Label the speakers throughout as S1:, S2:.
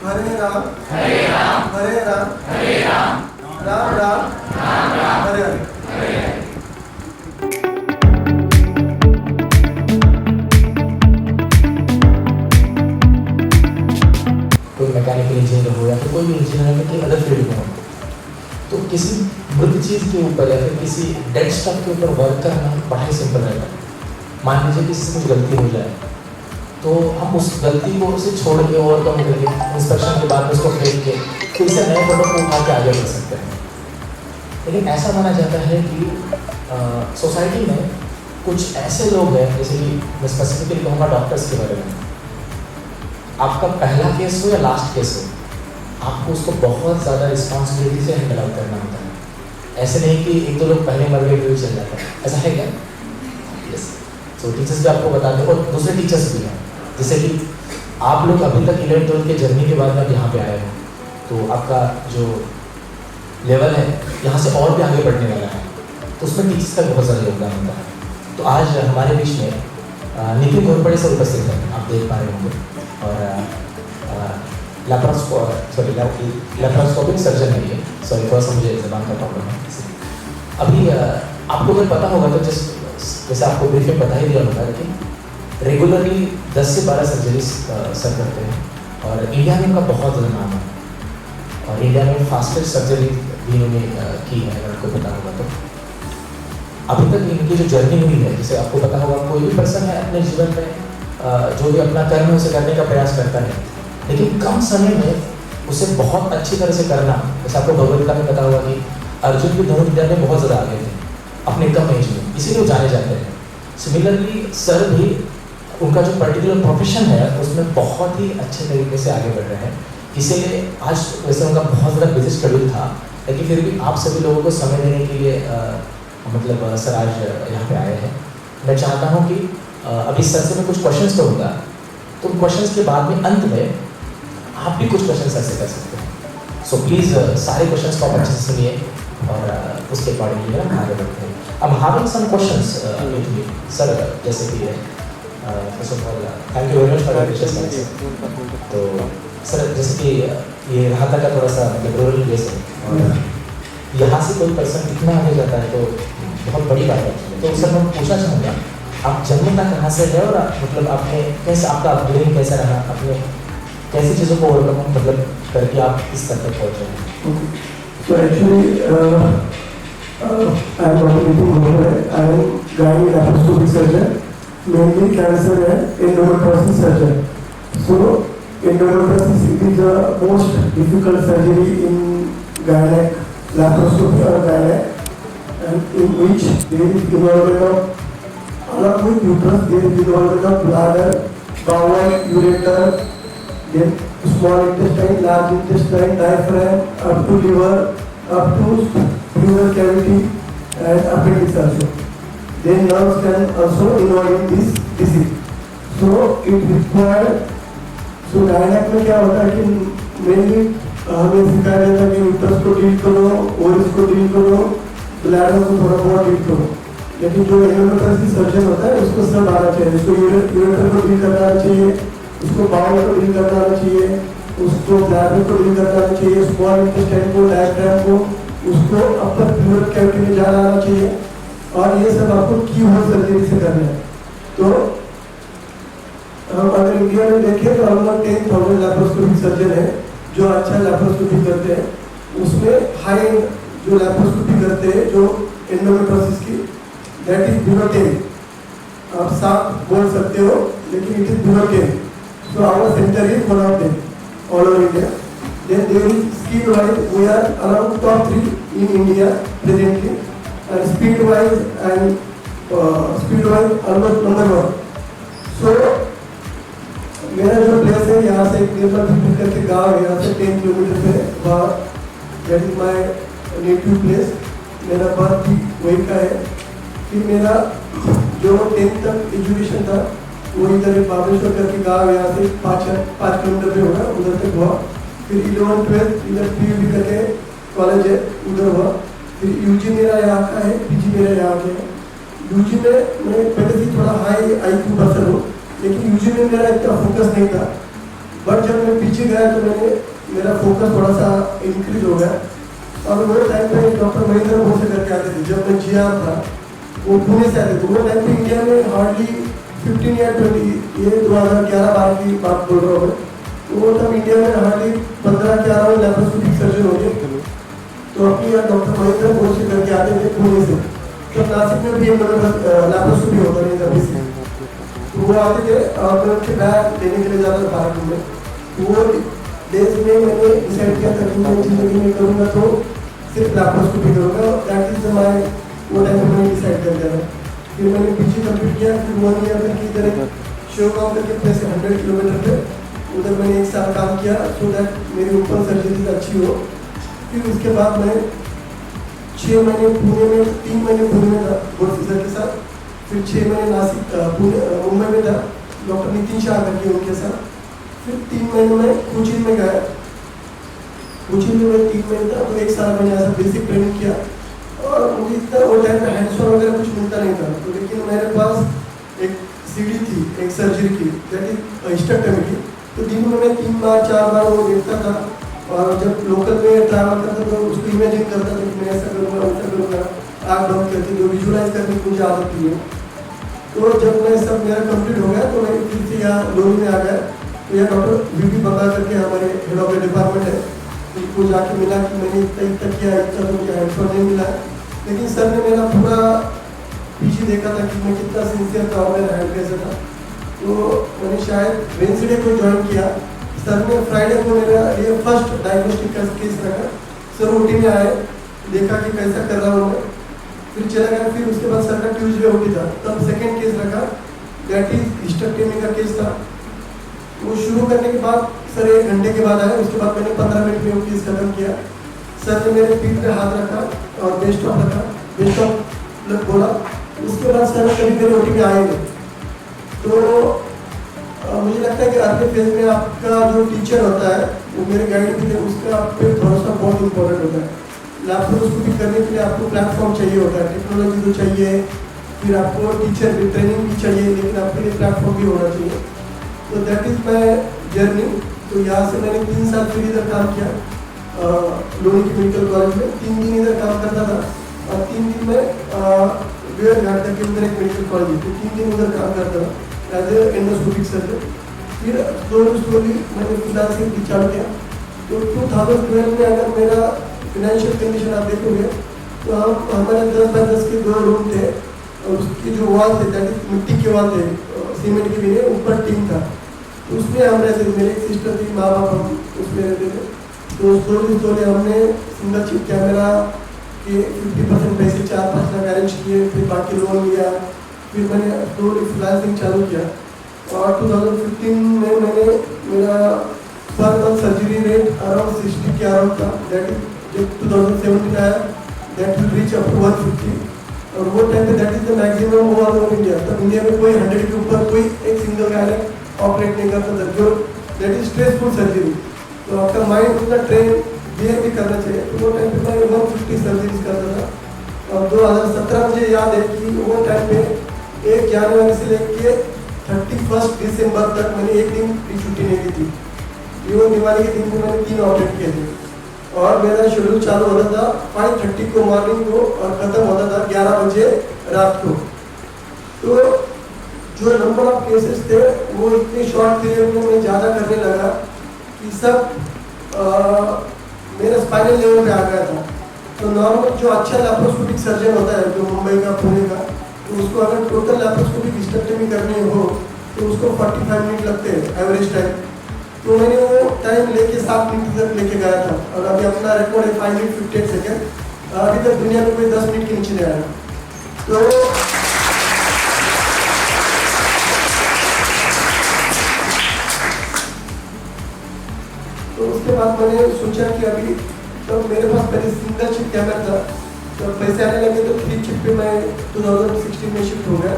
S1: हरे राम हरे राम हरे राम हरे राम राम राम राम राम हरे हरे।
S2: कोई mechanical engineer हो या फिर कोई भी इंजीनियर में कोई अदर फील्ड में हो, तो किसी मृत चीज़ के ऊपर या फिर किसी डेड स्टफ के ऊपर वर्क करना बड़ा ही सिंपल रहता है। मान लीजिए किसी से कुछ गलती हो जाए तो हम उस गलती को उसे छोड़ के ओवरकम करके इंस्पेक्शन के बाद में उसको फेंक के फिर से नए प्रोडक्ट को उठा के आगे बढ़ सकते हैं। लेकिन ऐसा माना जाता है कि सोसाइटी में कुछ ऐसे लोग हैं, जैसे कि मैं स्पेसिफिकली कहूँगा डॉक्टर्स के बारे में, आपका पहला केस हो या लास्ट केस हो, आपको उसको बहुत ज़्यादा रिस्पॉन्सिबिलिटी से हैंडल आउट करना होता है। ऐसे नहीं कि एक दो लोग पहले मर गए फिर चल जाता है, ऐसा है क्या? यस। तो टीचर्स भी आपको बताते हैं और दूसरे टीचर्स भी हैं, जैसे कि आप लोग अभी तक 11-12 के जर्नी के बाद आप यहाँ पे आए हो, तो आपका जो लेवल है यहाँ से और भी आगे बढ़ने वाला है, तो उसमें टीचर्स का बहुत ज़्यादा योगदान होता है। तो आज हमारे बीच में नितिन घोरपड़े से उपस्थित है, आप देख पा रहे होंगे, और लैप्रोस्कोपिक सर्जन है ये। सॉरी, थोड़ा सा मुझे ज़बान का प्रॉब्लम है। अभी आपको अगर पता होगा तो जैसे आपको ब्रीफिंग बता ही दिया होगा कि रेगुलरली 10 से 12 सर्जरीज सर करते हैं, और इंडिया में उनका बहुत ज़्यादा नाम है, और इंडिया में फास्टेस्ट सर्जरी भी इन्होंने की है, अगर आपको पता होगा तो। अभी तक इनकी जो जर्नी हुई है, जैसे आपको पता होगा, कोई भी पर्सन है अपने जीवन में जो भी अपना कर्म है उसे करने का प्रयास करता है, लेकिन कम समय में उसे बहुत अच्छी तरह से करना। जैसे आपको भगवद गीता में पता होगा कि अर्जुन भी धनुर्विद्या में बहुत ज़्यादा आगे थे अपने कम एज में, इसीलिए वो जाने जाते हैं। सिमिलरली सर भी उनका जो पर्टिकुलर प्रोफेशन है उसमें बहुत ही अच्छे तरीके से आगे बढ़ रहे हैं। इसीलिए आज वैसे उनका बहुत ज़्यादा बिजी शेड्यूल था, लेकिन फिर भी आप सभी लोगों को समय देने के लिए मतलब सर आज यहाँ पे आए हैं। मैं चाहता हूँ कि अभी सर से मैं कुछ क्वेश्चंस करूँगा, तो क्वेश्चंस के बाद में अंत में आप भी कुछ क्वेश्चंस ऐसे कर सकते हैं। सो प्लीज़ सारे क्वेश्चंस को आप अच्छे से सुनिए और उसके अकॉर्डिंगली हम आगे बढ़ते हैं। अब having some questions with me sir, जैसे कि first of all thank you very much for your patience. तो सर, जैसे कि ये रहाता का थोड़ा सा मतलब रूरल प्लेस है, और यहाँ से कोई पर्सन इतना आगे जाता है तो बहुत बड़ी बात है। तो सर मैं पूछना चाहूँगा, आप जन्म का कहाँ से है, और मतलब आपने कैसे, आपका अपब्रिंगिंग कैसा रहा, आपने कैसी चीज़ों को ओवरकम मतलब करके आप इस स्तर तक पहुँचे हैं?
S1: So actually, I am Nitin Ghorpade. I am gynae laparoscopic surgeon. Mainly cancer and endometriosis surgeon. So endometriosis is the most difficult surgery in gynae laparoscopy or gynae, and in which there is involvement of, along with uterus, there is involvement of bladder, bowel, ureter, then small intestine, large intestine, diaphragm, up to liver, up to pleural cavity and appendix also. Then nerves can also involve in this disease. So it required, so gynae में क्या होता है कि mainly हमें सिखाया जाता है कि uterus को डील करो, ovaries को डील करो, bladder को थोड़ा बहुत डील करो। लेकिन जो endometriosis सर्जन होता है उसको सब आना चाहिए, उसको ureter को डील करना चाहिए, उसको बाउल को डील करना चाहिए, उसको ब्लैडर को डील करना चाहिए, स्मॉल इंटेस्टाइन को, डायफ्राम को, उसको अपर प्लूरल कैविटी में जाना आना चाहिए, और ये सब आपको कीहोल सर्जरी से करना है। तो हम अगर इंडिया में देखें तो हम लोग 10,000 लैप्रोस्कोपिक सर्जन है जो अच्छा लैप्रोस्कोपी करते हैं। उसमें हाई जो लैप्रोस्कोपी करते हैं जो एंडोमेट्रोसिस की, दैट इज बिलो 10। आप 7 बोल सकते हो, लेकिन it is below 10। So our center is one of them all over India. Then there is skill wise, we are around top 3 in India presently, and speed wise almost number 1. So मेरा जो place है यहाँ से Nepal fifty करके गाँव है, यहाँ से 10 किलोमीटर पे बाहर, that is my native place. मेरा बर्थ भी वही का है। फिर मेरा जो 10th तक एजुकेशन था वो इधर बाबेश्वर करके गाँव, यहाँ से 5 किलोमीटर पे होगा, उधर तक हुआ। फिर 11th-12th इधर PUB करके कॉलेज है, उधर हुआ। फिर UG मेरा यहाँ का है, PG मेरा यहाँ का है। UG में मैं पहले से थोड़ा हाई IQ पर्सन हूँ, लेकिन UG में मेरा इतना फोकस नहीं था। बट जब मैं पीछे गया तो मेरा फोकस थोड़ा सा इंक्रीज हो गया। और वो टाइम पे डॉक्टर महेंद्र भोसे करके आते थे, जब मैं GR था, वो पुणे से आते थे। वो टाइम पे इंडिया में हार्डली 15 या 20, ये 2011-12 की बात बोल रहा हूँ मैं, तो वो तब इंडिया में हार्डली 15 के अराउंड लैप्रोस्कोपिक सर्जन हो गए। तो अपनी यहाँ डॉक्टर महेंद्र भोसे करके आते थे पुणे से। तो नासिक में भी एक लैप्रोस्कोपी होता नहीं था अभी से, तो वो आते थे और मैं उनके बैग लेने के लिए जाता था भारत में। तो वो डेज में मैंने डिसाइड किया था कि मैं जिंदगी में करूँगा तो सिर्फ लैप्रोस्कोपी करूँगा। दैट इज माय, वो टाइम में मैंने डिसाइड कर दिया था। फिर मैंने PG कंप्लीट किया। फिर 1 ईयर तक इधर शिवगांव करके अपने से 100 किलोमीटर पे, उधर मैंने 1 साल काम किया सो दैट मेरी ओपन सर्जरी अच्छी हो। फिर उसके बाद मैं 6 महीने पुणे में, 3 महीने पुणे में था बोर्ड सीजर के साथ। फिर 6 महीने नासिक मुंबई में था डॉक्टर नितिन शाह करके उनके साथ। फिर 3 महीने में कोचिन में गया। कोचिन में मैं 3 महीने था, तो 1 साल मैंने ऐसा बेसिक ट्रेनिंग किया। और मुझे इतना वो टाइम पे हैंड्स ऑन वगैरह कुछ मिलता नहीं था, तो लेकिन मेरे पास एक CD थी, एक सर्जरी की, दैट इज हिस्टेक्टोमी की। तो दिन में मैं 3 बार 4 बार वो देखता था। और जब लोकल में ट्रैवल करता था तो उसको इमेजिन करता था कि मैं ऐसा करूँगा वैसा करूँगा, आँख बंद करके जो विजुअलाइज करने की मुझे आदत थी। तो जब मैं सब मेरा कंप्लीट हो गया तो मैं फिर से यहाँ लोनी में आ गया। तो यहाँ डॉक्टर VP बंगा करके हमारे हेड ऑफ द डिपार्टमेंट है, उनको जाके मिला कि मैंने इतना किया, इतना तो मुझे हैंड्स ऑन नहीं मिला। लेकिन सर ने मेरा पूरा पीछे देखा था कि मैं कितना सिंसियर था और मेरा हैंड कैसा था। तो मैंने शायद वेंसडे को ज्वाइन किया। सर ने फ्राइडे को मेरा ये फर्स्ट डायग्नोस्टिक का केस रखा। सर OT में आए, देखा कि कैसा कर रहा हूँ मैं, फिर चला गया। फिर उसके बाद सर का ट्यूजडे OT था, तब सेकेंड केस रखा, दैट इज हिस्टेक्टोमी का केस था। वो शुरू करने के बाद सर 1 घंटे के बाद आए। उसके बाद मैंने 15 मिनट में वो केस खत्म किया। सर ने मेरे पीठ पे हाथ रखा और बेस्ट ऑफ रखा, बेस्ट ऑफ बोला। उसके बाद सर कभी मेरे OT में आए नहीं। तो मुझे लगता है कि अपने फेज में आपका जो टीचर होता है वो मेरे गाइड भी थे, उसका आप पे भरोसा बहुत इंपॉर्टेंट होता है। लैप्रोस्कोपी करने के लिए आपको प्लेटफॉर्म चाहिए होता है, टेक्नोलॉजी तो चाहिए, फिर आपको टीचर भी ट्रेनिंग भी चाहिए, लेकिन आपके लिए प्लेटफॉर्म भी होना चाहिए। तो दैट इज माई जर्नी। तो यहाँ से मैंने 3 साल फिर इधर काम किया लोनी की मेडिकल कॉलेज में। 3 दिन इधर काम करता था और 3 दिन में वेयर घाट करके उधर एक मेडिकल कॉलेज है, तो 3 दिन उधर काम करता था एज ए एंडोस्कोपिक सर्जन। फिर स्लोली मैंने फ्रीलांसिंग भी चालू किया। तो 2012 में अगर मेरा फिनेंशियल कंडीशन आप देखोगे तो हमारे 10 बाय 10 के 2 रूम थे और उसकी जो वॉल थे दैट इज मिट्टी के वॉल थे, सीमेंट के भी नहीं, ऊपर टीन था। तो उसमें हम रहते थे, मेरी एक सिस्टर थी, माँ बाप हम उसमें रहते थे। तो स्लोली हमने सिंगल चिप कैमरा के 50% पैसे 4-5 लाख अरेंज किए, फिर बाकी लोन लिया, फिर मैंने स्लोली फ्रीलांसिंग चालू किया। और 2015 में मैंने मेरा per month surgery rate around 60 के अराउंड था, दैट इज जब 2017 आया that will reach up to 150। और वो टाइम पे that is the maximum all over India. तब इंडिया में कोई 100 के ऊपर कोई एक सिंगल गाय ऑपरेट नहीं करता था, जो दैट इज स्ट्रेसफुल सर्जरी। तो आपका माइंड उतना ट्रेन बिहेव भी करना चाहिए। तो वो टाइम पे मैं 150 सर्जरीज करता था। और 2017 मुझे याद है कि वो टाइम पे 1 जनवरी से लेके 31 दिसंबर तक मैंने एक दिन की छुट्टी नहीं ली थी। इवन दिवाली के दिन में मैंने 3 ऑपरेट किए थे। और मेरा शेड्यूल चालू होता था 5:30 को मॉर्निंग को और खत्म होता था 11 बजे रात को। तो जो नंबर ऑफ केसेस थे वो इतने शॉर्ट पीरियड में मैं ज़्यादा करने लगा कि सब मेरा स्पाइनल लेवल पे आ गया था। तो नॉर्मल जो अच्छा लैप्रोस्कोपिक सर्जन होता है जो मुंबई का पुणे का, तो उसको अगर टोटल लैप्रोस्कोपिक हिस्टेक्टोमी करनी हो तो उसको 45 मिनट लगते हैं एवरेज टाइम। तो मैंने वो टाइम लेके 7 मिनट तक लेके गया था और अभी अपना रिकॉर्ड है 5 मिनट 58 सेकेंड। अभी तक दुनिया में कोई 10 मिनट के नीचे नहीं आया। तो उसके बाद मैंने सोचा कि अभी तो मेरे पास पहले सिंगल चिप कैमरा था, तो पैसे आने लगे तो 3 चिप पे मैं 2016 में शिफ्ट हो गया।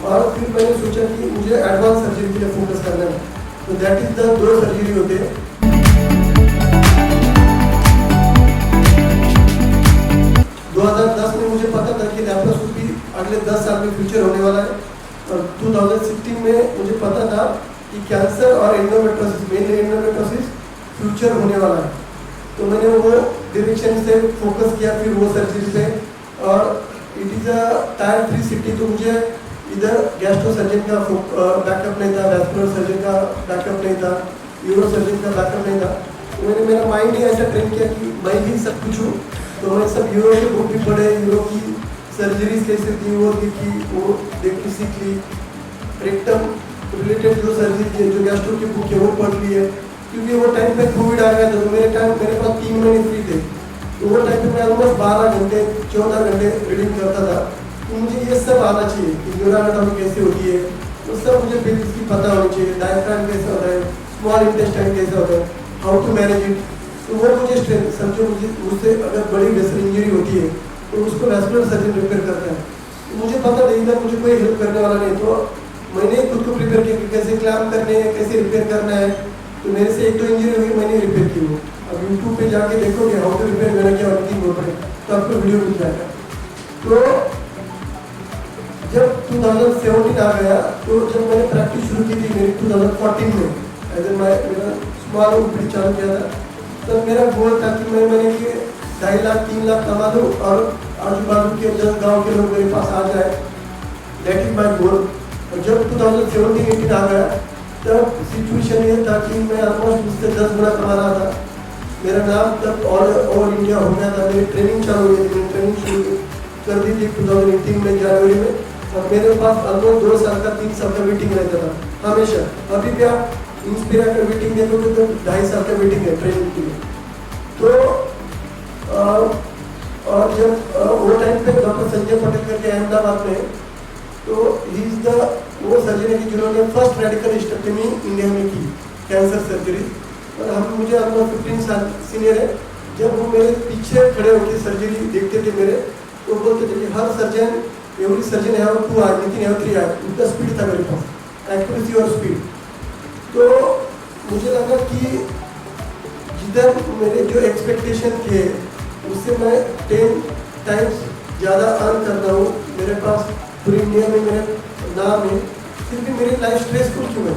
S1: और फिर मैंने सोचा कि मुझे एडवांस सर्जरी के लिए फोकस करना है। तो दैट इज द 2 सर्जरी होते हैं। 2010 में मुझे पता था कि लैप्रोस्कोपी अगले 10 साल में फ्यूचर होने वाला है। और 2016 में मुझे पता था कि कैंसर और एंडोमेट्रोसिस, मेनली एंडोमेट्रोसिस फ्यूचर होने वाला है। तो मैंने वो डायरेक्शन से फोकस किया फिर वो सर्जरी पे। और it is a tyre 3 city, तो मुझे इधर गैस्ट्रो सर्जन का बैकअप नहीं था, वैस्कुलर सर्जन का बैकअप नहीं था, यूरो सर्जन का बैकअप नहीं था। तो मैंने मेरा माइंड ही ऐसा ट्रेन किया कि मैं ही सब कुछ हूँ। तो मैं सब यूरो के बुक भी पढ़े, यूरो की सर्जरीज कैसे थी वो देखी, वो देख के सीख ली। रेक्टम रिलेटेड जो सर्जरी जो गैस्ट्रो की बुक है वो पढ़ ली है, क्योंकि वो टाइम पे कोविड आ गया था। तो मेरे पास 3 महीने फ्री थे। तो वो टाइम पे मैं ऑलमोस्ट 12 घंटे 14 घंटे रीडिंग करता था। तो मुझे ये सब आना चाहिए कि न्यूरोएनाटॉमी कैसे होती है, वो सब मुझे बेसिक की पता होनी चाहिए। डायफ्राम कैसे होता है, स्मॉल इंटेस्टाइन कैसे होता है, हाउ टू मैनेज इट। तो वो मुझे समझो, मुझसे अगर बड़ी वेसल इंजरी होती है तो उसको वैस्कुलर सर्जन रिपेयर करता है। तो मुझे पता नहीं था, मुझे कोई हेल्प करने वाला नहीं। तो मैंने खुद को प्रिपेयर किया कि कैसे क्लैम्प करने हैं, कैसे रिपेयर करना है। तो मेरे से 1-2 इंजरी हुई, मैंने रिपेयर की वो। अब यूट्यूब पे जाके देखोगे हाउ टू रिपेयर मैंने क्या वर्किंग हो पड़े, तो आपको वीडियो मिल जाएगा। तो जब 2017 आ गया, तो जब मैंने प्रैक्टिस शुरू की थी मेरी 2014 में, मेरा स्मॉल ओपीडी चालू किया था, तब मेरा गोल था कि मैंने कि 2.5 लाख 3 लाख कमा दूँ और आजू बाजू के 10 गाँव के लोग मेरे पास आ जाए। दैट इज माई गोल। और जब 2017-18 आ गया, तब सिचुएशन ये था कि मैं ऑलमोस्ट उससे 10 गुना कमा रहा था। मेरा नाम तब ऑल ओवर इंडिया हो गया था। मेरी ट्रेनिंग चालू हुई थी, मैंने ट्रेनिंग शुरू कर दी थी 2018 में जनवरी में। और मेरे पास ऑलमोस्ट 2 साल का 3 साल का वेटिंग रहता था हमेशा। अभी भी आप इंस्पिरा का वेटिंग देखोगे तो 2.5 साल का वेटिंग है ट्रेनिंग के लिए। तो और जब वो टाइम पे डॉक्टर संजय पटेल करके अहमदाबाद में, तो ही इज द वो सर्जन है जिन्होंने फर्स्ट रेडिकल हिस्टेक्टोमी इंडिया में की, कैंसर सर्जरी। और हम मुझे अपना 15 साल सीनियर है। जब वो मेरे पीछे खड़े होकर सर्जरी देखते थे मेरे, तो बोलते थे कि हर सर्जन एवरी सर्जन है और 2 आए, लेकिन 3 आए। उनका स्पीड था मेरे पास, एक्यूरेसी और स्पीड। तो मुझे लगा कि जिधर मेरे जो एक्सपेक्टेशन थे उससे मैं 10 टाइम्स ज़्यादा अर्न कर रहा हूँ। मेरे पास पूरी इंडिया में मेरा नाम है, फिर भी मेरी लाइफ स्ट्रेसफुल क्यों है।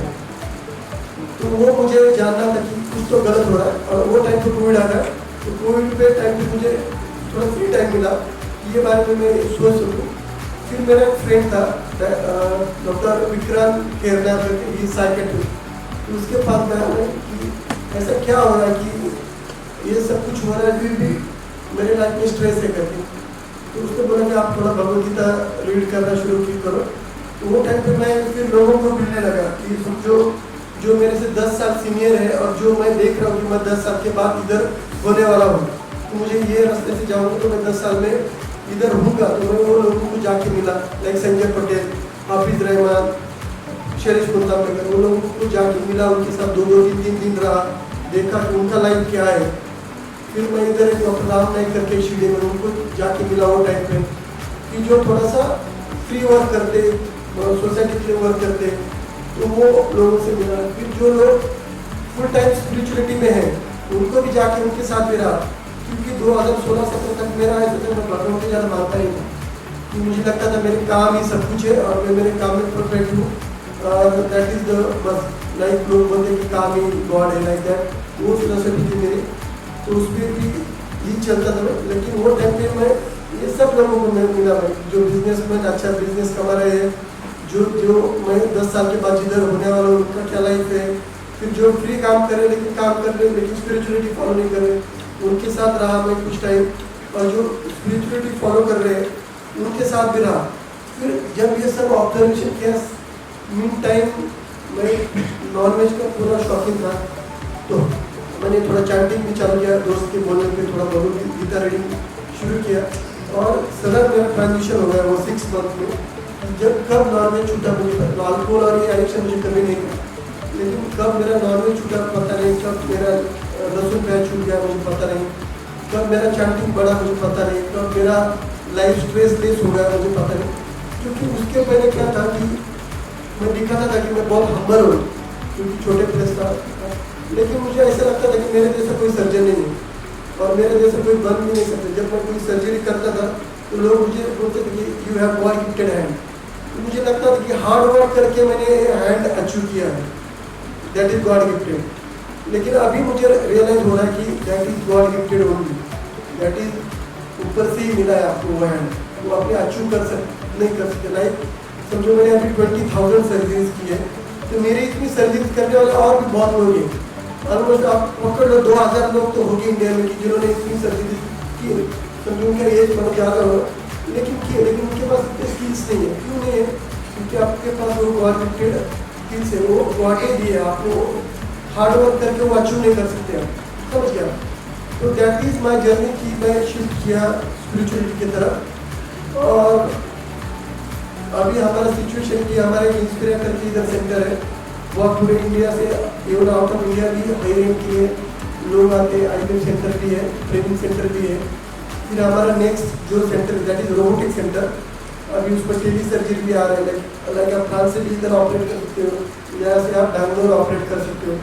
S1: तो वो मुझे जानना था कि कुछ तो गलत हो रहा है। और वो टाइम पे कोविड आ गया, तो कोविड पे टाइम पे मुझे थोड़ा फ्री टाइम मिला कि ये बारे में मैं सोच सकूँ। फिर मेरा एक फ्रेंड था डॉक्टर विक्रांत केरला की साइकेट्रिस्ट, तो उसके पास गया मैं कि ऐसा क्या हो रहा है कि ये सब कुछ हो रहा है फिर भी मेरे लाइफ में स्ट्रेस है करके। तो उसने बोला कि आप थोड़ा भगवद गीता रीड करना शुरू करो। तो वो टाइम पे मैं फिर लोगों को मिलने लगा कि समझो जो मेरे से 10 साल सीनियर है और जो मैं देख रहा हूँ कि मैं 10 साल के बाद इधर होने वाला हूँ, तो मुझे ये रास्ते से जाऊँगा तो मैं 10 साल में इधर हूँगा। तो मैं वो लोगों को जाके मिला, लाइक संजय पटेल, हाफिज रहमान, शरीफ मुंताफिर, वो लोगों को जाके मिला, उनके साथ 2-2 3-3 दिन रहा, देखा कि उनका लाइफ क्या है। फिर मैं इधर एक डॉक्टर राम नाइक करके शिडे में उनको जाके मिला वो टाइम पे कि जो थोड़ा सा फ्री वर्क करते, सोसाइटी के लिए वर्क करते, तो वो लोगों से मिला। फिर जो लोग फुल टाइम स्पिरिचुअलिटी में हैं उनको भी जाके उनके साथ मिला, क्योंकि 2016-17 तक मेरा ऐसा था, मैं भगवान को ज़्यादा मानता ही था कि मुझे लगता था मेरे काम ही सब कुछ है और मैं मेरे काम में परफेक्ट हूँ। That is the bus, like लोग बोलते कि काम ही गॉड है, लाइक दैट, वो फिलोसफी थी मेरी। तो उस पर भी ही चलता था मैं। लेकिन वो टाइम पे मैं ये सब लोगों को मैं मिला, मैं जो बिजनेस में अच्छा बिजनेस कमा रहे हैं, जो मैं 10 साल के बाद जिधर होने वाला हूँ उनका क्या लाइफ है, फिर जो फ्री काम कर रहे लेकिन काम कर रहे लेकिन स्पिरिचुअलिटी फॉलो नहीं कर रहे, उनके साथ रहा मैं कुछ टाइम। और जो स्पिरिचुअलिटी फॉलो कर रहे हैं उनके साथ भी रहा। फिर जब ये सब ऑब्जर्वेशन किया, मीन टाइम मैं नॉनवेज का पूरा शौकीन था, तो मैंने थोड़ा चैंटिंग भी चालू किया, दोस्त के बोलने पे थोड़ा भगवद गीता रीडिंग शुरू किया। और सडन मेरा ट्रांजिशन हो गया वो 6 मंथ में। जब कब नॉनवेज छूटा मुझे, तो अल्कोहल और ये एडिक्शन मुझे कभी नहीं था, लेकिन कब मेरा नॉनवेज छूटा पता नहीं, कब मेरा लहसुन प्याज छूट गया मुझे पता नहीं, कब मेरा चैंटिंग बढ़ा मुझे पता नहीं, कब मेरा लाइफ स्ट्रेस लेस हो गया मुझे पता नहीं। क्योंकि उसके पहले क्या था कि मैं दिखाता था कि मैं बहुत हम्बल हूँ, क्योंकि छोटे प्लेस था, लेकिन मुझे ऐसा लगता था कि मेरे जैसा कोई सर्जन नहीं है और मेरे जैसा कोई बन भी नहीं सकता। जब मैं कोई सर्जरी करता था तो लोग मुझे बोलते थे कि you have got gifted hand. तो मुझे लगता था कि हार्ड वर्क करके मैंने हैंड अचीव किया है, दैट इज गॉड गिफ्टेड। लेकिन अभी मुझे रियलाइज हो रहा है कि that is God gifted only, that is ऊपर से ही मिला है आपको वो हैंड, वो अपने अचीव नहीं कर सकते। लाइक समझो मैंने अभी 20,000 सर्जरीज की है, तो मेरी इतनी सर्जरीज करने वाले और भी बहुत लोग हैं, ऑलमोस्ट आप पकड़ लो 2,000 लोग तो होंगे इंडिया में कि जिन्होंने इतनी सर्जरीज की। समझो उनका एज बहुत ज़्यादा हो, लेकिन उनके पास इतने स्किल्स नहीं है। क्यों नहीं है? क्योंकि आपके पास वो गॉड गिफ्टेड स्किल्स है, वो गॉड ने दिए, आपको हार्ड वर्क करके वो अचीव नहीं कर सकते आप, समझ गया? तो दैट इज माई जर्नी कि मैं शिफ्ट किया स्पिरिचुअलिटी की तरफ। और अभी हमारा सिचुएशन कि हमारे इंस्पिरा करके इधर सेंटर है, वो पूरे इंडिया से इवन आउट ऑफ इंडिया भी हायरिंग के लिए लोग आते हैं। आईएम सेंटर भी है, ट्रेनिंग सेंटर भी है। फिर हमारा नेक्स्ट जो centre that is robotic centre, अभी उसमें टेली सर्जरी भी आ रहा है। लाइक आप फ्रांस से भी इधर ऑपरेट कर सकते हो, यहाँ से आप बैंगलोर ऑपरेट कर सकते हो।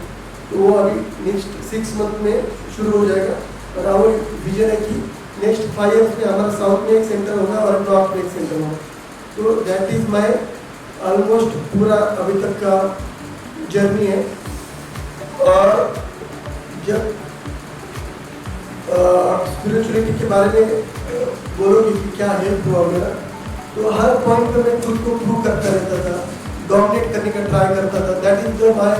S1: तो वो अभी नेक्स्ट 6 मंथ में शुरू हो जाएगा। और हमारी विजन है कि नेक्स्ट 5 ईयर्स में हमारा साउथ में एक सेंटर होगा और नॉर्थ में एक सेंटर होगा। तो दैट इज माई ऑलमोस्ट पूरा अभी तक का जर्नी है। और जब स्पिरिचुअलिटी के बारे में बोलोगे कि क्या हेल्प हुआ मेरा, तो हर पॉइंट पर मैं खुद को प्रूव करता रहता था, डोमिनेट करने का ट्राई करता था। दैट इज द माई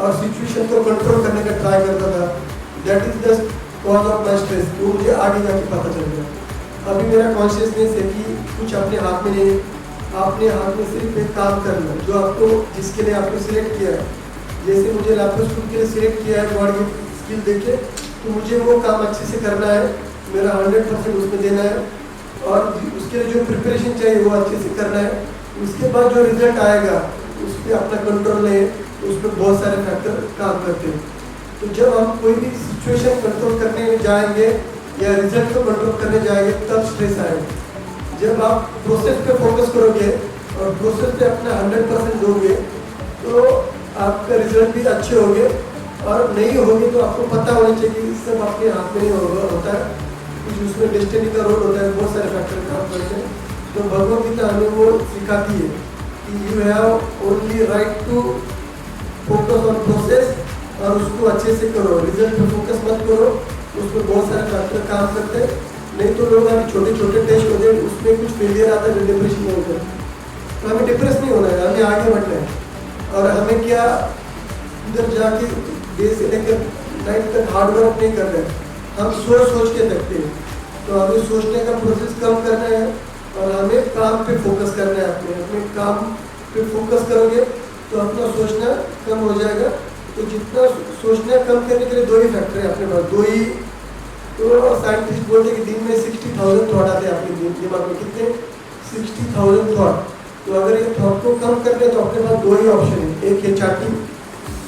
S1: और सिचुएशन को कंट्रोल करने का ट्राई करता था। That is the cause of my stress. वो मुझे आगे जाके पता चल गया। अभी मेरा कॉन्शियसनेस है कि कुछ अपने हाथ में नहीं, आपने हाथ में सिर्फ एक काम करना जो आपको, जिसके लिए आपने सिलेक्ट किया है। जैसे मुझे लैप्रोस्कोपी के लिए सिलेक्ट किया है गॉड गिफ्ट स्किल देके, तो मुझे वो काम अच्छे से करना है, मेरा 100% उसमें देना है। और उसके लिए जो प्रिपरेशन चाहिए वो अच्छे से करना है। उसके बाद जो रिजल्ट आएगा उस पर अपना कंट्रोल है, उस पर बहुत सारे फैक्टर काम करते हैं। तो जब हम कोई भी सिचुएशन कंट्रोल करने जाएंगे या रिजल्ट को कंट्रोल करने जाएंगे तब स्ट्रेस आएगा। जब आप प्रोसेस पे फोकस करोगे और प्रोसेस पे अपना 100% दोगे तो आपका रिजल्ट भी अच्छे होंगे। और नहीं होगी तो आपको पता होना चाहिए कि सब आपके हाथ में नहीं होता है, कुछ उसमें डेस्टिनी का रोल होता है, बहुत सारे फैक्टर काम करते हैं। तो भगवद गीता हमें वो सिखाती है कि you have only right to focus on process और उसको अच्छे से करो, रिजल्ट पे फोकस मत करो। उसमें बहुत सारे फैक्टर काम करते हैं। नहीं तो लोग अभी छोटे छोटे टेस्ट होते हैं, उसमें कुछ फेलियर आता है, डिप्रेशन में होता है। तो हमें डिप्रेस नहीं होना है, हमें आगे बढ़ना है। और हमें क्या इधर जाके डे से लेकर नाइट तक हार्ड वर्क नहीं कर रहे हैं, हम सोच के देखते हैं। तो हमें सोचने का प्रोसेस कम करना है और हमें काम पे फोकस करना है। अपने काम पे फोकस करोगे तो अपना सोचना कम हो जाएगा। तो जितना सोचना कम करने के लिए 2 ही फैक्टर है अपने पास, 2 ही। तो साइंटिस्ट बोलते हैं कि दिन में 60,000 थॉट आते हैं आपके दिमाग में। कितने? 60,000 थॉट। तो अगर ये थॉट को कम करने तो अपने पास 2 ही ऑप्शन है। एक है चैटिंग,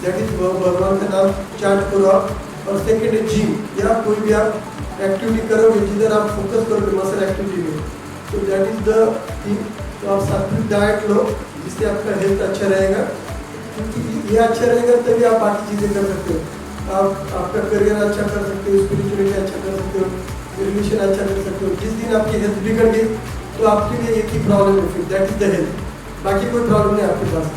S1: दैट इज भगवान का नाम चैट करो आप। और सेकेंड है जिम, या कोई भी आप एक्टिविटी करोगे जिधर आप फोकस करोगे मसल एक्टिविटी में, तो दैट इज द थिंग। तो आप सात्विक डाइट लो जिससे आपका हेल्थ अच्छा रहेगा, क्योंकि ये अच्छा रहेगा तभी आप बाकी चीज़ें कर सकते हो। आप आपका करियर अच्छा कर सकते हो, स्पिरिचुअलिटी अच्छा कर सकते हो, रिलेशन अच्छा कर सकते हो। जिस दिन आपकी हेल्थ बिगड़ गई तो आपके लिए एक ही प्रॉब्लम है, फिर दैट इज द हेल्थ। बाकी कोई प्रॉब्लम नहीं आपके पास।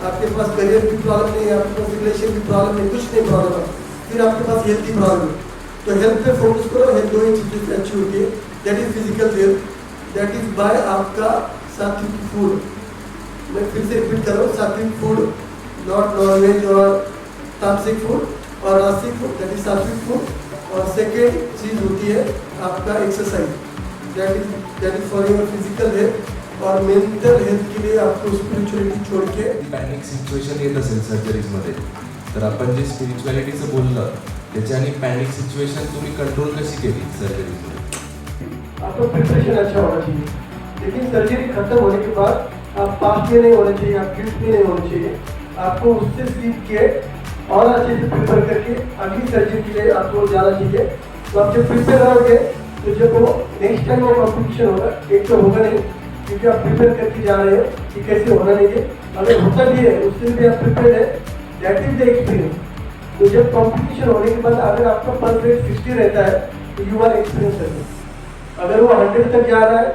S1: आपके पास करियर की प्रॉब्लम नहीं है, आपके पास रिलेशन की प्रॉब्लम नहीं, कुछ नहीं प्रॉब्लम है, फिर आपके पास हेल्थ की प्रॉब्लम है। तो हेल्थ पे फोकस करो। हेल्थ 2 ही चीज़ों से अच्छी होती है, that is physical health, that is by आपका सात्विक फूड। मैं फिर से रिपीट कर रहा हूँ, सात्विक फूड, नॉट नॉनवेज और तामसिक फूड। और रासिक फूड दैट इज सात्विक फूड। और सेकेंड चीज़ होती है आपका exercise, that is for your physical health. और मेंटल हेल्थ के लिए आपको स्पिरिचुअलिटी छोड़ के
S3: पॅनिक सिच्युएशन येत असेल सर्जरीजमध्ये, तर आपण जे स्पिरिच्युअलिटीचं बोललं त्याच्याने पॅनिक सिच्युएशन तुम्ही कंट्रोल कशी केली सर्जरीमध्ये?
S1: आपका प्रिपरेशन अच्छा होना चाहिए। लेकिन सर्जरी खत्म होने के बाद आप पास में नहीं होना चाहिए, आप गिफ्ट में नहीं होना चाहिए। आपको उससे सीख के और अच्छे से प्रिपेयर करके अगली सर्जरी के लिए आपको जाना चाहिए। तो आप जब प्रिपेयर रहोगे तो जब वो नेक्स्ट टाइम वो कॉम्पिटिशन होगा, एक तो होगा नहीं क्योंकि आप प्रिपेयर करके जा रहे हो कि कैसे होना नहीं है। अगर होता भी है उससे भी आप प्रिपेयर है, दैट इज द एक्सपीरियंस। तो जब कॉम्पिटिशन होने के बाद अगर आपका पल्स रेट 60 रहता है तो यू आर एक्सपीरियंस सर्जन। अगर वो 100 तक जा रहा है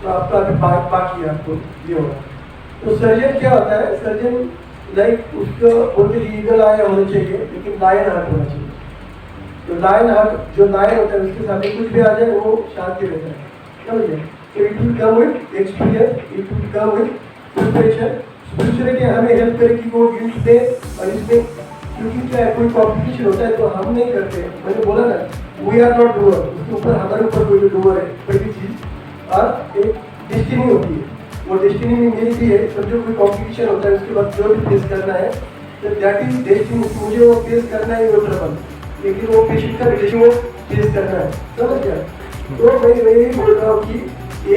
S1: तो आपका अभी बाकी है, आपको ये होगा। तो सर्जन क्या होता है? सर्जन लाइक उसको बोलते ईगल आई होना चाहिए, लेकिन लायन हार्ट होना चाहिए। तो लायन हार्ट जो लायन होता है उसके साथ कुछ भी आ जाए वो शांति रहता है, समझिए। तो it will come with experience, it will come with preparation. Spirituality हमें हेल्प करेगी वो गिल्ट पे और इसमें, क्योंकि क्या है कोई कॉम्पिटिशन होता है तो हम नहीं करते। मैंने बोला ना वी आर नॉट डूअर, उसके ऊपर हमारे ऊपर कोई डूअर है पहली चीज़। और एक डेस्टिनी होती है, वो डेस्टिनी में मेरी भी है। समझो कोई कॉम्पिटिशन होता है उसके बाद जो भी फेस करना है तो दैट इज डेस्टिनी, मुझे वो फेस करना है वो ट्रबल, लेकिन वो पेशेंट का रिलेशन वो फेस करना है, समझ गया। तो मैं यही बोल रहा हूँ कि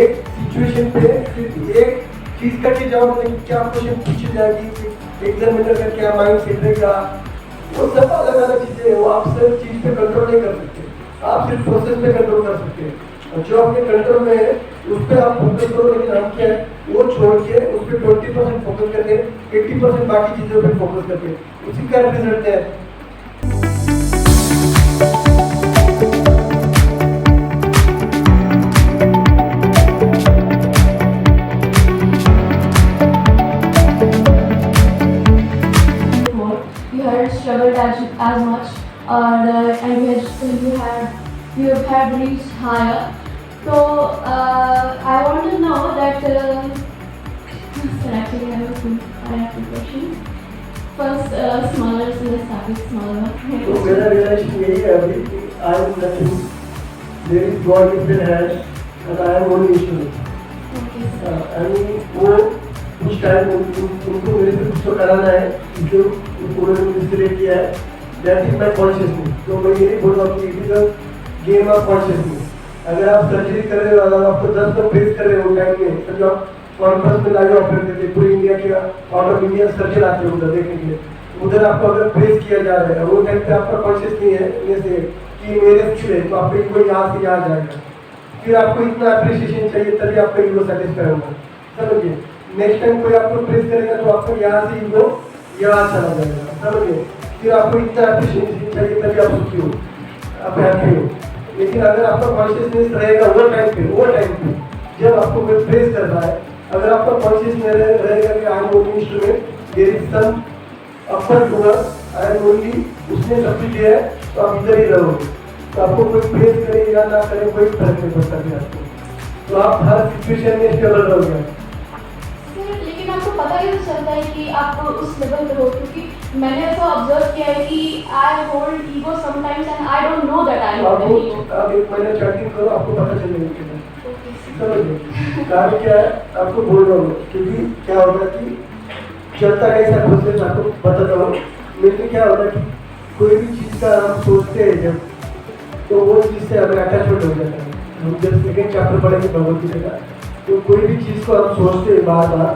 S1: एक सिचुएशन पे सिर्फ एक चीज़ करके जाओ, लेकिन क्या क्वेश्चन पूछी जाएगी, एग्जामिनर का क्या माइंड सेट रहेगा, वो सब अलग अलग चीज़ें हैं। वो आप सिर्फ चीज़ पे कंट्रोल नहीं कर सकते, आप सिर्फ प्रोसेस पे कंट्रोल कर सकते हैं। और जो आपके कंट्रोल में है उस पर आप फोकस करो, लेकिन हम क्या है वो छोड़ के उस पर 20% फोकस करके 80% बाकी चीज़ों पे फोकस करके उसी का रिजल्ट है।
S4: Struggled as much, and you have had reached higher. So I want to know that. Actually, I have two questions. First, smaller, so let's start with smaller.
S1: तो मेरा रियलाइजेशन यही है अभी कि I am nothing, there is God gifted hand and I am only instrument. वो कुछ time उनको मेरे से कुछ तो कराना है जो पूरे ने डिस्प्ले किया है, दैट इज माय कॉन्शियसनेस। तो मैं यही बोल रहा हूँ कि it is a game of consciousness. अगर आप सर्जरी कर रहे हो, अगर आपको 10 लोग फेस कर रहे हो टाइम में, समझो आप कॉन्फ्रेंस में लाइव ऑपरेट करते पूरे इंडिया के आउट ऑफ इंडिया सर्जन आते हैं उधर देखने के लिए, उधर आपको अगर फेस किया जा रहा है वो टाइम पे आपका कॉन्शियस नहीं है जैसे कि मेरे स्किल है, तो आपको ईगो यहाँ से यहाँ जाएगा, फिर आपको इतना अप्रिसिएशन चाहिए तभी आपका ईगो सेटिस्फाई होगा, समझिए। नेक्स्ट टाइम कोई आपको प्रेस करेगा तो आपको यहाँ से ईगो यहाँ चला जाएगा, समझिए। फिर आपको इतना अप्रिसिएशन चाहिए तभी आप सुखी हो, आप हैप्पी हो। लेकिन अगर आपका कॉन्शियसनेस रहेगा वो टाइम पे जब आपको कोई प्रेस कर रहा है, अगर आपका कॉन्शियसनेस रहेगा कि I am only instrument, there is some upper doer, I am only, उसने सब कुछ दिया है, तो आप इधर ही रहोगे। तो आपको कोई प्रेस करे या ना करे कोई फर्क नहीं पड़ता फिर आपको, तो आप हर सिचुएशन में स्टेबल रहोगे।
S4: लेकिन आपको पता ही तो चलता है कि आप उस लेवल पे हो, क्योंकि मैंने ऐसा ऑब्जर्व किया है कि I hold ego sometimes and I don't know that I hold ego.
S1: आप एक महीना चैटिंग करो, आपको पता चलेगा। समझिए कारण क्या है, आपको बोल रहा हूँ, क्योंकि क्या होता है कि चलता कैसा प्रोसेस आपको बताता हूँ। लेकिन क्या होता है कि कोई भी चीज़ का हम सोचते हैं जब, तो वो चीज़ से हमें अटैचमेंट हो जाता है। हम जब सेकेंड चैप्टर पढ़ेंगे भगवदगीता का, तो कोई भी चीज़ को हम सोचते हैं बार बार,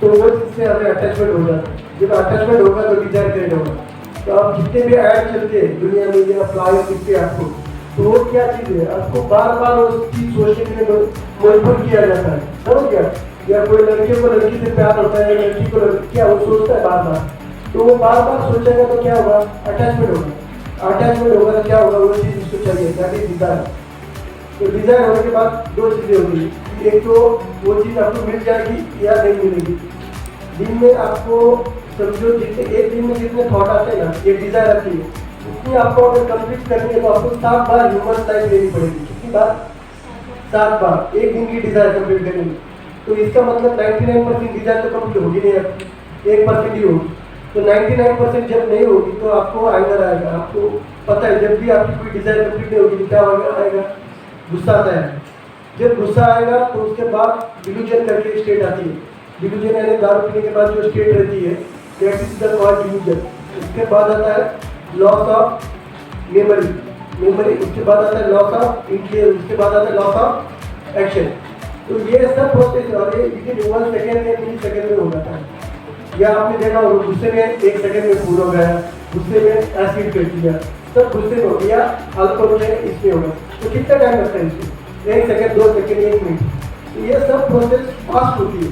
S1: तो वो चीज़ से हमें अटैचमेंट हो जाता है। जब अटैचमेंट होगा तो डिजायर करेगा होगा। तो आप जितने भी ऐड चलते हैं दुनिया में या फ्लायर दिखते हैं आपको, तो वो क्या चीज़ है, आपको बार बार उस चीज़ सोचने के लिए मजबूर किया जाता है, समझ गया। या कोई लड़के को लड़की से प्यार होता है, लड़की को क्या वो सोचता है बार बार, तो वो बार बार सोचेगा तो क्या होगा, अटैचमेंट होगा। अटैचमेंट होगा तो क्या होगा, वो चीज़ उसको चाहिए, दैट इज डिजायर। तो डिजायर होने के बाद दो चीज़ें होगी, एक तो वो चीज़ आपको मिल जाएगी या नहीं मिलेगी। दिन में आपको समझो जितने एक दिन में जितने थॉट आते हैं ना, ये डिजायर आती है, उतनी आपको अगर कंप्लीट करनी है तो आपको 7 बार ह्यूमन लाइफ लेनी पड़ेगी। कितनी बार? 7 बार एक दिन की डिजायर कंप्लीट करनी है। तो इसका मतलब 99% डिजायर तो कंप्लीट होगी नहीं, आपकी 1% ही होगी। तो 99% जब नहीं होगी तो आपको एंगर आएगा। आपको पता है जब भी आपकी कोई डिजायर कंप्लीट नहीं होगी तो क्या आएगा, गुस्सा आता है। जब गुस्सा आएगा तो उसके बाद डिल्यूजन करके स्टेट आती है। डिल्यूजन यानी दारू पीने के बाद जो स्टेट रहती है, that is the called delusion. उसके बाद आता है लॉस ऑफ मेमोरी, उसके बाद आता है लॉस ऑफ इंटेलिजेंस, उसके बाद आता है लॉस ऑफ एक्शन। तो ये सब प्रोसेस और ये विदिन 1 सेकेंड या मिली सेकेंड में हो जाता है। या आपने देखा होगा गुस्से में 1 सेकेंड में फूल हो गया, गुस्से में एसिड फेंक दिया, सब गुस्से में हो गया, अल्कोहल में इसमें होगा। तो कितना टाइम लगता है इसमें? 1 सेकेंड, 2 सेकेंड, 1 मिनट। तो ये सब प्रोसेस फास्ट होती है।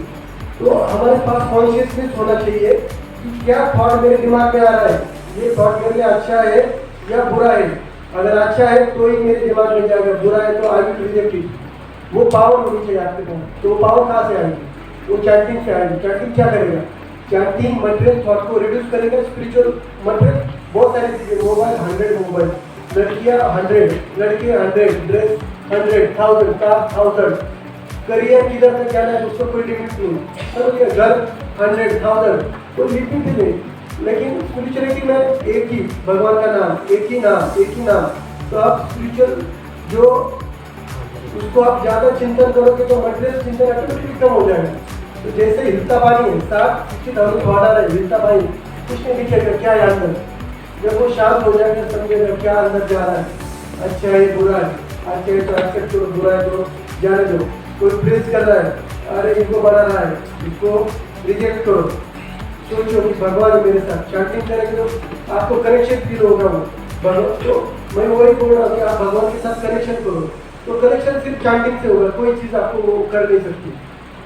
S1: तो हमारे पास कॉन्शियसनेस होना चाहिए कि क्या थॉट मेरे दिमाग में आ रहा है, ये थॉट मेरे लिए अच्छा है या बुरा है। अगर अच्छा है तो ही मेरे दिमाग में जाएगा, बुरा है तो आई विल रिजेक्ट इट। वो पावर होनी चाहिए आपके पास। तो वो पावर कहाँ से आएगी? वो चैटिंग से आएगी। चैटिंग क्या करेगा? चैंटिंग मटेरियल थॉट को रिड्यूस करेगा, स्पिरिचुअल मटेरियल बहुत सारी चीजें, मोबाइल 100 मोबाइल, लड़कियां 100, लड़के 100, ड्रेस 100, 1000 कार 1000, करियर किधर तक जाना है उसको कोई लिमिट नहीं, सब ये घर 100,000 कोई लिमिट नहीं। लेकिन स्पिरिचुअलिटी में एक ही भगवान का नाम, एक ही नाम, एक ही नाम। तो आप स्पिरिचुअल जो उसको आप ज़्यादा चिंतन करोगे तो मटेरियल चिंतन ऑटोमेटिकली कम हो जाएगा। तो जैसे हिलता पानी है, 60,000 वाटर है, हिलता पानी कुछ नहीं दिखेगा क्या है अंदर, जब वो शांत हो जाएगा समझेगा क्या अंदर जा रहा है, अच्छा है बुरा है, अच्छा है तो एक्सेप्ट करो, बुरा है तो जाने दो। कोई प्रेस कर रहा है, अरे इनको बना रहा है, इसको रिजेक्ट करो, सोचो कि भगवान है मेरे साथ, चैंटिंग करेंगे तो आपको कनेक्शन फील होगा वो भगवान। तो मैं वही बोल रहा हूँ कि आप भगवान के साथ कनेक्शन करो, तो कनेक्शन सिर्फ चैंटिंग से होगा, कोई चीज़ आपको वो कर नहीं सकती।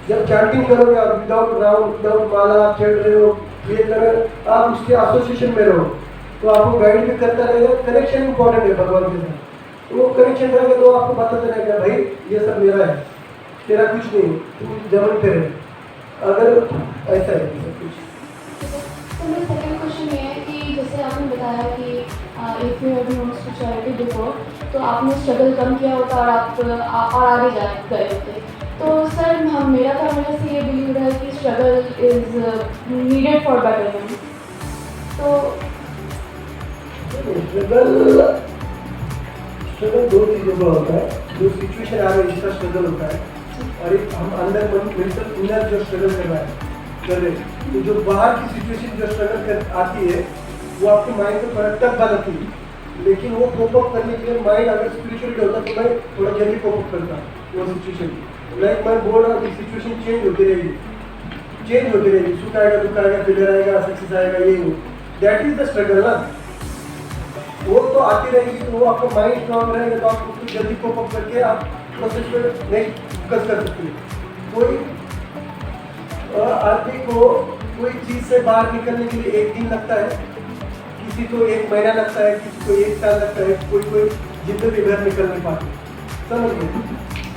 S1: जब चैंटिंग करोगे आप विदाउट राउंड विदाउट माला आप चढ़ रहे हो, ये कर रहे हो, आप उसके एसोसिएशन में रहो तो आपको गाइड भी करता रहेगा। कनेक्शन इंपॉर्टेंट है भगवान के साथ, वो कनेक्शन रहेगा तो आपको बताता रहेगा भाई ये सब मेरा है, तेरा कुछ नहीं, तू जमन पे रहे, अगर ऐसा है सब कुछ।
S4: तो मेरा सेकंड क्वेश्चन ये है कि जैसे आपने बताया कि if you have known spirituality before, तो आपने स्ट्रगल कम किया होता और आप और आगे जा गए होते। तो सर मेरा तो हमेशा से ये बिलीव है कि struggle is needed for betterment. तो
S1: स्ट्रगल दो चीज़ों का होता है, जो सिचुएशन आ रही है इसका स्ट्रगल होता है, और एक हम अंदर मेंटल इनर जो स्ट्रगल कर रहा है कर रहे। तो जो बाहर की सिचुएशन जो स्ट्रगल कर आती है वो आपके माइंड को थोड़ा टफ बनाती है, लेकिन वो कोप अप करने के लिए माइंड अगर स्पिरिचुअलिटी होता तो मैं थोड़ा जल्दी कोप अप करता वो सिचुएशन। लाइक मैं बोल रहा हूँ कि सिचुएशन चेंज होती रहेगी, सुख आएगा, दुख आएगा, फेलियर आएगा, सक्सेस आएगा, ये वो दैट इज द स्ट्रगल ना। वो तो आती रहेगी, तो वो आपका माइंड स्ट्रॉन्ग रहेगा तो आप उसको जल्दी कोप अप करके आप प्रोसेस पे नेक्स्ट फोकस कर सकते हैं। कोई आदमी को कोई चीज़ से बाहर निकलने के लिए 1 दिन लगता है, किसी को 1 महीना लगता है, किसी को 1 साल लगता है, कोई जिंदगी भर निकल नहीं पाते। समझिए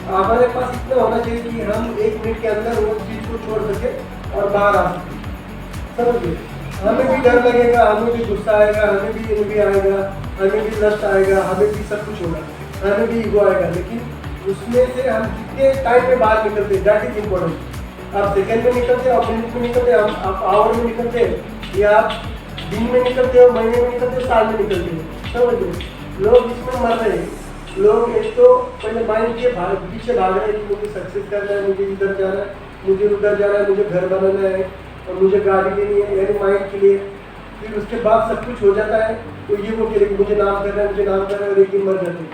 S1: हमारे पास इतना होना चाहिए कि हम 1 मिनट के अंदर वो चीज़ को छोड़ सके और बाहर आ सके। समझिए हमें भी डर लगेगा, हमें भी गुस्सा आएगा, हमें भी एनवी आएगा, हमें भी लस्ट आएगा, हमें भी सब कुछ होगा, हमें भी ईगो आएगा, लेकिन उसमें से हम कितने टाइम में बाहर निकलते हैं दैट इज इम्पोर्टेंट। आप सेकंड में निकलते हो, आप मिनट में निकलते हो, आप आवर में निकलते हैं, या आप दिन में निकलते हो, महीने में निकलते हो, साल में निकलते हो। समझिए लोग इसमें मर रहे हैं। लोग एक तो पहले माइंड के पीछे भाग रहे हैं कि मुझे सक्सेस करना है, मुझे इधर जाना है, मुझे उधर जाना है, मुझे घर बनाना है और मुझे गाड़ी लेनी है, यानी माइंड के लिए। फिर उसके बाद सब कुछ हो जाता है तो ये वो कह मुझे नाम करना है, मुझे नाम करना है, और एक दिन मर जाते हैं।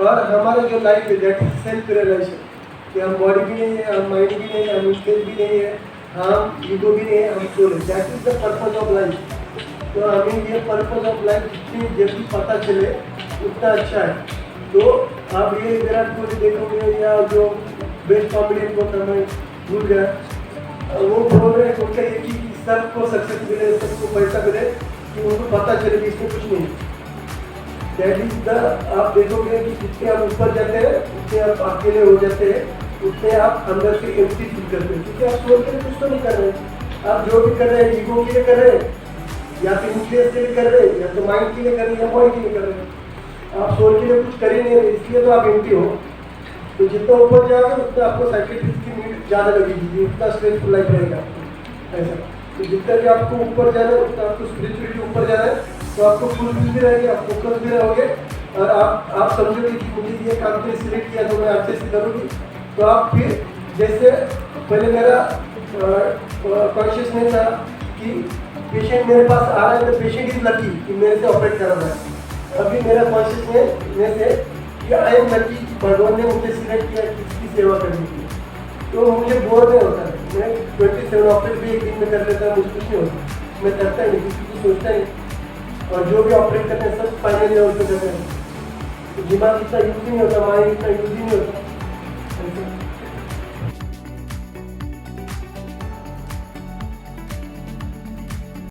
S1: और हमारा जो लाइफ है दैट इज सेल्फ रियलाइजेशन, कि हम बॉडी भी नहीं है, हम माइंड भी नहीं है, हम स्टेज भी नहीं है, हम ईगो भी नहीं है, हम सोल है। That is the purpose of life. तो हमें ये पर्पज ऑफ लाइफ जितनी जल्दी पता चले उतना अच्छा है। तो आप ये विराट कोहली देखोगे या जो बेस्ट कॉमेडियन को मैं भूल गया, वो बोल रहे हैं उनका ये कि सबको सक्सेस मिले, सबको पैसा मिले, कि उनको पता चले कि इसमें कुछ नहीं। दैट इज द आप देखोगे कि जितने आप ऊपर जाते हैं उतने आप अकेले हो जाते हैं, उतने आप अंदर से एम्प्टी फील करते हैं, क्योंकि आप सोच के कुछ तो नहीं कर रहे। आप जो भी कर रहे हैं ईगो के लिए कर रहे हैं, या फिर इन्फ्लुएंस के लिए कर रहे हैं, या तो माइंड के लिए कर रहे हैं, या बॉडी के लिए कर रहे हैं। आप सोल के लिए कुछ कर ही नहीं रहे, इसलिए तो आप एम्प्टी हो। तो जितना ऊपर जाओगे उतना आपको साइकिट्रिस्ट की नीड ज़्यादा लगेगी, उतना स्ट्रेसफुल लाइफ रहेगा ऐसा। तो जितना भी आपको ऊपर जाना है उतना आपको स्पिरिचुअलिटी ऊपर जाना है, तो आपको फुलफिल भी रहेंगे, आप फोकस भी रहोगे, और आप समझोगे कि मुझे ये काम के सिलेक्ट किया तो मैं अच्छे से करूँगी। तो आप फिर जैसे पहले मेरा कॉन्शियसनेस था कि पेशेंट मेरे पास आ रहा है तो पेशेंट इज लकी कि मेरे से ऑपरेट करा रहा है। अभी मेरा कॉन्शियसनेस है कि आई एम लकी कि भगवान ने मुझे सिलेक्ट किया किसकी सेवा करने की। तो मुझे बोर नहीं होता है, मैं 27 ऑपरेट भी 1 दिन में कर लेता हूँ, मुझे कुछ नहीं होता, मैं करता ही नहीं, किसी को सोचता ही। और जो भी ऑपरेट करते हैं सब फाइनल लेवल पे करते हैं, तो दिमाग इतना यूज ही नहीं होता, माइंड इतना यूज ही नहीं होता।